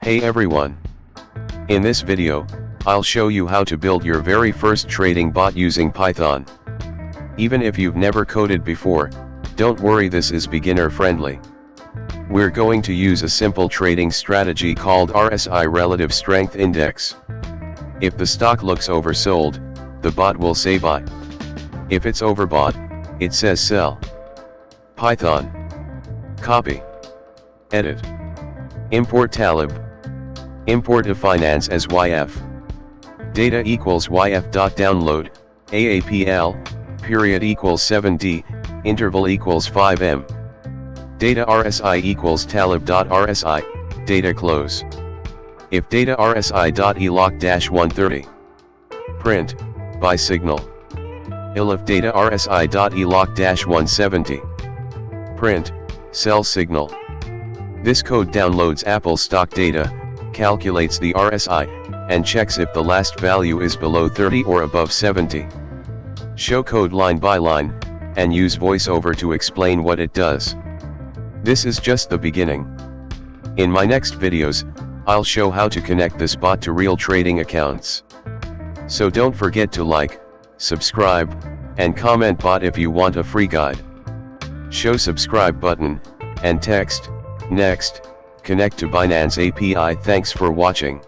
Hey everyone! In this video, I'll show you how to build your very first trading bot using Python. Even if you've never coded before, don't worry, this is beginner friendly. We're going to use a simple trading strategy called RSI Relative Strength Index. If the stock looks oversold, the bot will say buy. If it's overbought, it says sell. Python. Copy. Edit. Import Talib. Import a finance as YF. Data equals YF.download, AAPL, period equals 7D, interval equals 5M. Data RSI equals talib.rsi, data close. If data RSI.eloc-130. Print, buy signal. If data RSI.eloc-170. Print, sell signal. This code downloads Apple stock data, calculates the RSI, and checks if the last value is below 30 or above 70. Show code line by line, and use voiceover to explain what it does. This is just the beginning. In my next videos, I'll show how to connect this bot to real trading accounts. So don't forget to like, subscribe, and comment bot if you want a free guide. Show subscribe button, and text, next, connect to Binance API. Thanks for watching.